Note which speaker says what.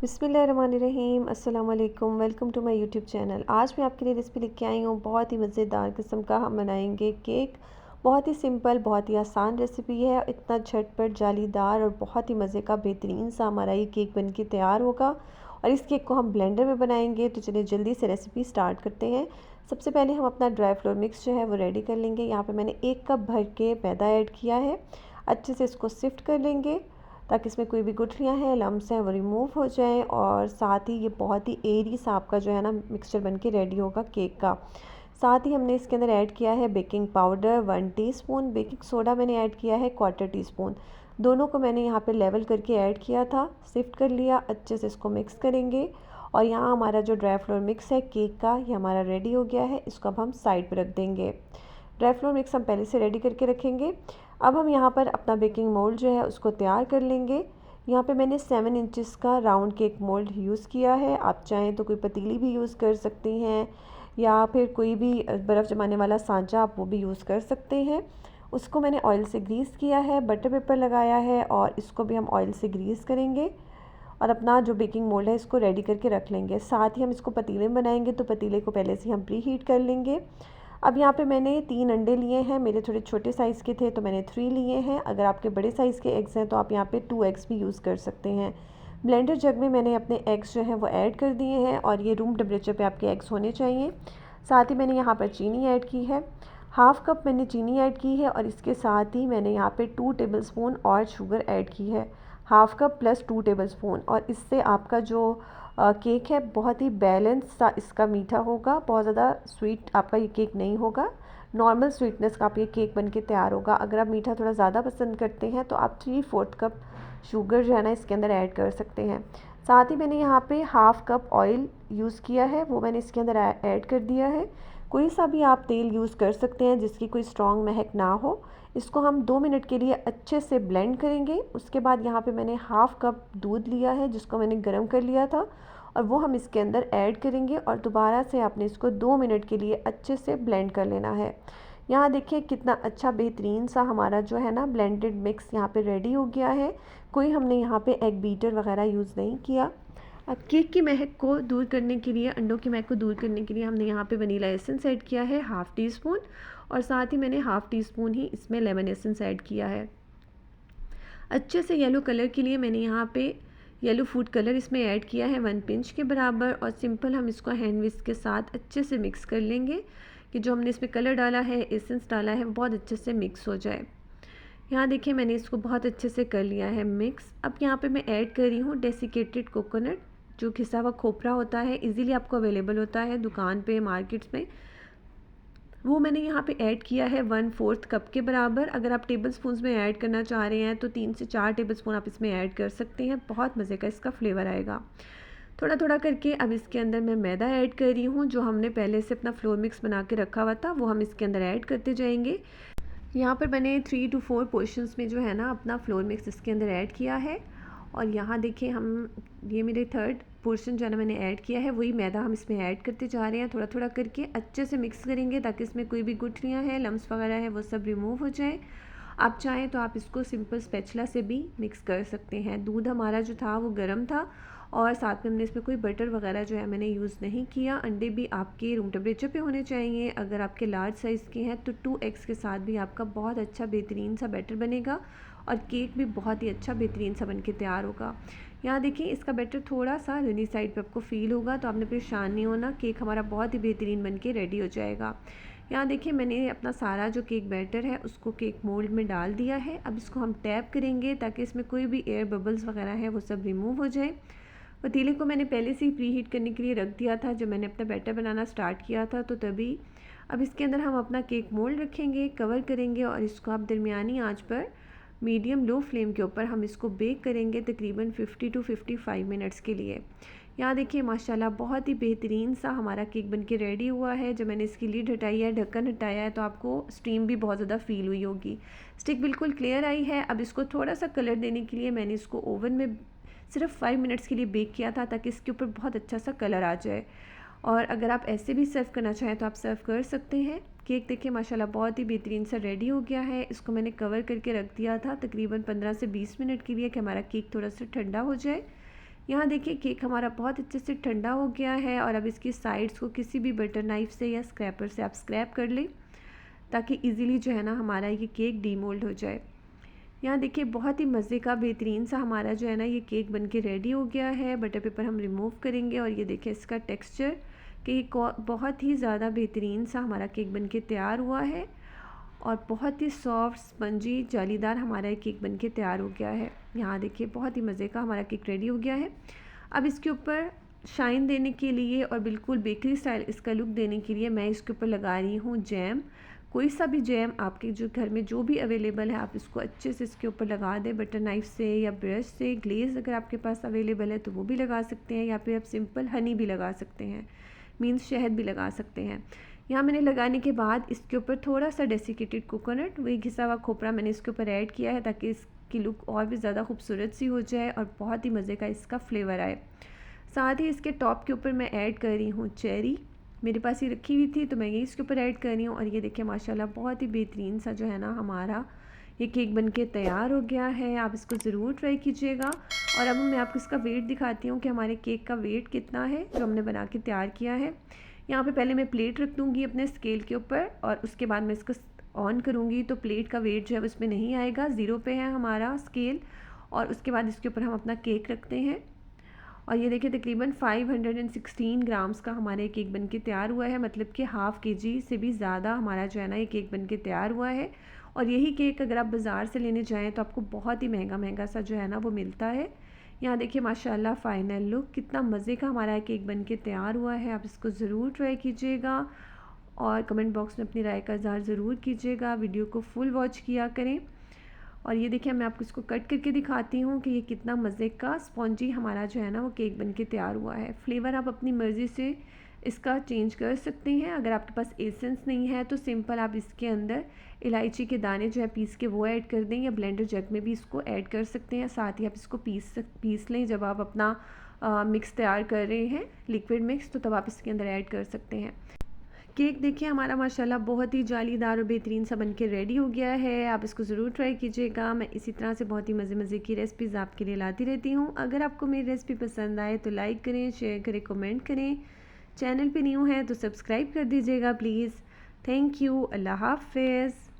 Speaker 1: बिस्मिल्लाहिर्रहमानिर्रहीम अस्सलाम वालेकुम। Welcome to my YouTube channel. आज मैं आपके लिए रेसिपी लेके आई हूँ। बहुत ही मज़ेदार किस्म का हम बनाएंगे केक। बहुत ही सिंपल, बहुत ही आसान रेसिपी है। इतना झटपट, जालीदार और बहुत ही मज़े का बेहतरीन सा हमारा ये केक बन के तैयार होगा। और इस केक को हम ब्लेंडर में बनाएंगे। तो चलिए जल्दी से रेसिपी स्टार्ट करते हैं। सबसे पहले हम अपना ड्राई फ्लोर मिक्स जो है वो रेडी कर लेंगे। यहाँ पर मैंने 1 कप भर के मैदा ऐड किया है। अच्छे से इसको सिफ्ट कर लेंगे ताकि इसमें कोई भी गुठलियाँ हैं, लम्स हैं, वो रिमूव हो जाएं। और साथ ही ये बहुत ही एरी सा आपका जो है ना मिक्सचर बन के रेडी होगा केक का। साथ ही हमने इसके अंदर ऐड किया है baking powder 1 teaspoon, baking soda मैंने ऐड किया है 1/4 टीस्पून। दोनों को मैंने यहाँ पे लेवल करके ऐड किया था, सिफ्ट कर लिया। अच्छे से इसको मिक्स करेंगे। और यहाँ हमारा जो ड्राई फ्लोर मिक्स है केक का, ये हमारा रेडी हो गया है। इसको अब हम साइड पर रख देंगे। ड्राई फ्लोर मिक्स हम पहले से रेडी करके रखेंगे। अब हम यहाँ पर अपना बेकिंग मोल्ड जो है उसको तैयार कर लेंगे। यहाँ पे मैंने 7 इंचेस का राउंड केक मोल्ड यूज़ किया है। आप चाहें तो कोई पतीली भी यूज़ कर सकती हैं, या फिर कोई भी बर्फ़ जमाने वाला सांचा आप वो भी यूज़ कर सकते हैं। उसको मैंने ऑयल से ग्रीस किया है, बटर पेपर लगाया है, और इसको भी हम ऑयल से ग्रीस करेंगे। और अपना जो बेकिंग मोल्ड है इसको रेडी करके रख लेंगे। साथ ही हम इसको पतीले में बनाएंगे, तो पतीले को पहले से हम प्री हीट कर लेंगे। अब यहाँ पे मैंने 3 अंडे लिए हैं। मेरे थोड़े छोटे साइज़ के थे तो मैंने 3 लिए हैं। अगर आपके बड़े साइज़ के एग्स हैं तो आप यहाँ पे 2 एग्स भी यूज़ कर सकते हैं। ब्लेंडर जग में मैंने अपने एग्स जो हैं वो ऐड कर दिए हैं, और ये रूम टेम्परेचर पे आपके एग्स होने चाहिए। साथ ही मैंने यहाँ पर चीनी ऐड की है, 1/2 कप मैंने चीनी ऐड की है। और इसके साथ ही मैंने यहाँ पे 2 टेबलस्पून और शुगर ऐड की है, 1/2 कप प्लस 2 टेबलस्पून। और इससे आपका जो केक है बहुत ही बैलेंस सा इसका मीठा होगा। बहुत ज़्यादा स्वीट आपका ये केक नहीं होगा, नॉर्मल स्वीटनेस का आप ये केक बन के तैयार होगा। अगर आप मीठा थोड़ा ज़्यादा पसंद करते हैं तो आप 3/4 कप शुगर जो है ना इसके अंदर ऐड कर सकते हैं। साथ ही मैंने यहाँ पे 1/2 कप ऑयल यूज़ किया है, वो मैंने इसके अंदर ऐड कर दिया है। कोई सा भी आप तेल यूज़ कर सकते हैं जिसकी कोई स्ट्रॉन्ग महक ना हो। इसको हम 2 मिनट के लिए अच्छे से ब्लेंड करेंगे। उसके बाद यहाँ पे मैंने 1/2 कप दूध लिया है जिसको मैंने गर्म कर लिया था, और वो हम इसके अंदर ऐड करेंगे। और दोबारा से आपने इसको 2 मिनट के लिए अच्छे से ब्लेंड कर लेना है। यहाँ देखिए कितना अच्छा बेहतरीन सा हमारा जो है ना ब्लेंडेड मिक्स यहाँ पे रेडी हो गया है। कोई हमने यहाँ पे एग बीटर वगैरह यूज़ नहीं किया। अब केक की महक को दूर करने के लिए, अंडों की महक को दूर करने के लिए हमने यहाँ पे वनीला एसेंस ऐड किया है 1/2 टीस्पून, और साथ ही मैंने 1/2 टीस्पून ही इसमें लेमन एसेंस ऐड किया है। अच्छे से येलो कलर के लिए मैंने यहाँ पे येलो फूड कलर इसमें ऐड किया है 1 पिंच के बराबर। और सिंपल हम इसको हैंड विस्क के साथ अच्छे से मिक्स कर लेंगे कि जो हमने इसमें कलर डाला है, एसेंस डाला है, वो बहुत अच्छे से मिक्स हो जाए। यहाँ देखिए मैंने इसको बहुत अच्छे से कर लिया है मिक्स। अब यहाँ पे मैं ऐड कर रही हूँ डेसिकेटेड कोकोनट, जो घिसा हुआ खोपरा होता है, इजीली आपको अवेलेबल होता है दुकान पे, मार्केट्स में। वो मैंने यहाँ पे ऐड किया है 1/4 कप के बराबर। अगर आप टेबल स्पून में ऐड करना चाह रहे हैं तो 3 से 4 टेबल स्पून आप इसमें ऐड कर सकते हैं। बहुत मज़े का इसका फ्लेवर आएगा। थोड़ा थोड़ा करके अब इसके अंदर मैं मैदा ऐड कर रही हूँ। जो हमने पहले से अपना फ्लोर मिक्स बना के रखा हुआ था वो हम इसके अंदर ऐड करते जाएंगे। यहाँ पर मैंने 3 to 4 पोर्शंस में जो है ना अपना फ्लोर मिक्स इसके अंदर ऐड किया है। और यहाँ देखिए हम, ये मेरे 3rd पोर्शन जो है ना मैंने ऐड किया है, वही मैदा हम इसमें ऐड करते जा रहे हैं। थोड़ा थोड़ा करके अच्छे से मिक्स करेंगे ताकि इसमें कोई भी गुठलियाँ हैं, लम्स वगैरह है, वो सब रिमूव हो जाए। आप चाहें तो आप इसको सिंपल स्पैचुला से भी मिक्स कर सकते हैं। दूध हमारा जो था वो गर्म था, और साथ में हमने इसमें कोई बटर वगैरह जो है मैंने यूज़ नहीं किया। अंडे भी आपके रूम टेम्परेचर पे होने चाहिए। अगर आपके लार्ज साइज़ के हैं तो 2 एग्स के साथ भी आपका बहुत अच्छा बेहतरीन सा बैटर बनेगा, और केक भी बहुत ही अच्छा बेहतरीन सा बन के तैयार होगा। यहाँ देखिए इसका बैटर थोड़ा सा रनी साइड पे आपको फ़ील होगा, तो आपने परेशान नहीं होना, केक हमारा बहुत ही बेहतरीन बन के रेडी हो जाएगा। यहाँ देखिए मैंने अपना सारा जो केक बैटर है उसको केक मोल्ड में डाल दिया है। अब इसको हम टैप करेंगे ताकि इसमें कोई भी एयर बबल्स वगैरह है वो सब रिमूव हो जाए। पतीले को मैंने पहले से ही प्री हीट करने के लिए रख दिया था जब मैंने अपना बैटर बनाना स्टार्ट किया था, तो तभी। अब इसके अंदर हम अपना केक मोल्ड रखेंगे, कवर करेंगे, और इसको आप दरमियानी आंच पर मीडियम लो फ्लेम के ऊपर हम इसको बेक करेंगे तकरीबन 50 to 55 मिनट्स के लिए। यहाँ देखिए माशाल्लाह बहुत ही बेहतरीन सा हमारा केक बनके रेडी हुआ है। जब मैंने इसकी लीड हटाई है, ढक्कन हटाया है, तो आपको स्टीम भी बहुत ज़्यादा फील हुई होगी। स्टिक बिल्कुल क्लियर आई है। अब इसको थोड़ा सा कलर देने के लिए मैंने इसको ओवन में सिर्फ 5 मिनट्स के लिए बेक किया था ताकि इसके ऊपर बहुत अच्छा सा कलर आ जाए। और अगर आप ऐसे भी सर्व करना चाहें तो आप सर्व कर सकते हैं। केक देखिए माशाल्लाह बहुत ही बेहतरीन सा रेडी हो गया है। इसको मैंने कवर करके रख दिया था तकरीबन 15 से 20 मिनट के लिए कि हमारा केक थोड़ा सा ठंडा हो जाए। यहाँ देखिए केक हमारा बहुत अच्छे से ठंडा हो गया है और अब इसकी साइड्स को किसी भी बटर नाइफ़ से या स्क्रैपर से आप स्क्रैप कर लें ताकि इजीली जो है ना हमारा ये केक डीमोल्ड हो जाए। यहाँ देखिए बहुत ही मज़े का बेहतरीन सा हमारा जो है ना ये केक बनके रेडी हो गया है। बटर पेपर हम रिमूव करेंगे और ये देखिए इसका टेक्सचर कि बहुत ही ज़्यादा बेहतरीन सा हमारा केक बनके तैयार हुआ है और बहुत ही सॉफ्ट स्पंजी जालीदार हमारा केक बनके तैयार हो गया है। यहाँ देखिए बहुत ही मज़े का हमारा केक रेडी हो गया है। अब इसके ऊपर शाइन देने के लिए और बिल्कुल बेकरी स्टाइल इसका लुक देने के लिए मैं इसके ऊपर लगा रही हूँ जैम। कोई सा भी जैम आपके जो घर में जो भी अवेलेबल है आप इसको अच्छे से इसके ऊपर लगा दें बटर नाइफ़ से या ब्रश से। ग्लेज़ अगर आपके पास अवेलेबल है तो वो भी लगा सकते हैं या फिर आप सिंपल हनी भी लगा सकते हैं, मीन्स शहद भी लगा सकते हैं। यहाँ मैंने लगाने के बाद इसके ऊपर थोड़ा सा डेसिकेटेड कोकोनट, वही घिसा हुआ खोपरा मैंने इसके ऊपर ऐड किया है ताकि इसकी लुक और भी ज़्यादा खूबसूरत सी हो जाए और बहुत ही मज़े का इसका फ्लेवर आए। साथ ही इसके टॉप के ऊपर मैं ऐड कर रही हूँ चेरी, मेरे पास ये रखी हुई थी तो मैं ये इसके ऊपर ऐड कर रही हूँ। और ये देखिए माशाल्लाह बहुत ही बेहतरीन सा जो है ना हमारा ये केक बनके तैयार हो गया है। आप इसको ज़रूर ट्राई कीजिएगा। और अब मैं आपको इसका वेट दिखाती हूँ कि हमारे केक का वेट कितना है जो हमने बना के तैयार किया है। यहाँ पे पहले मैं प्लेट रख दूँगी अपने स्केल के ऊपर और उसके बाद मैं इसको ऑन करूँगी तो प्लेट का वेट जो है उसमें नहीं आएगा, ज़ीरो पे है हमारा स्केल। और उसके बाद इसके ऊपर हम अपना केक रखते हैं और ये देखिए तकरीबन 516 ग्राम्स का हमारा केक बनके तैयार हुआ है, मतलब कि हाफ़ केजी से भी ज़्यादा हमारा जो है ना ये केक बनके तैयार हुआ है। और यही केक अगर आप बाज़ार से लेने जाएँ तो आपको बहुत ही महंगा सा जो है ना वो मिलता है। यहाँ देखिए माशाल्लाह फ़ाइनल लुक कितना मज़े का हमारा केक बनके तैयार हुआ है। आप इसको ज़रूर ट्राई कीजिएगा और कमेंट बॉक्स में अपनी राय का इज़हार ज़रूर कीजिएगा। वीडियो को फुल वॉच किया करें। और ये देखिए मैं आपको इसको कट करके दिखाती हूँ कि ये कितना मज़े का स्पॉन्जी हमारा जो है ना वो केक बनके तैयार हुआ है। फ्लेवर आप अपनी मर्ज़ी से इसका चेंज कर सकते हैं। अगर आपके पास एसेंस नहीं है तो सिंपल आप इसके अंदर इलायची के दाने जो है पीस के वो ऐड कर दें या ब्लेंडर जग में भी इसको ऐड कर सकते हैं। साथ ही आप इसको पीस लें जब आप अपना मिक्स तैयार कर रहे हैं लिक्विड मिक्स, तो तब आप इसके अंदर ऐड कर सकते हैं। केक देखिए हमारा माशाल्लाह बहुत ही जालीदार और बेहतरीन सा बनके रेडी हो गया है। आप इसको ज़रूर ट्राई कीजिएगा। मैं इसी तरह से बहुत ही मज़े की रेसिपीज़ आपके लिए लाती रहती हूँ। अगर आपको मेरी रेसिपी पसंद आए तो लाइक करें, शेयर करें, कमेंट करें। चैनल पे न्यू है तो सब्सक्राइब कर दीजिएगा प्लीज़। Thank you. अल्लाह हाफ़िज़।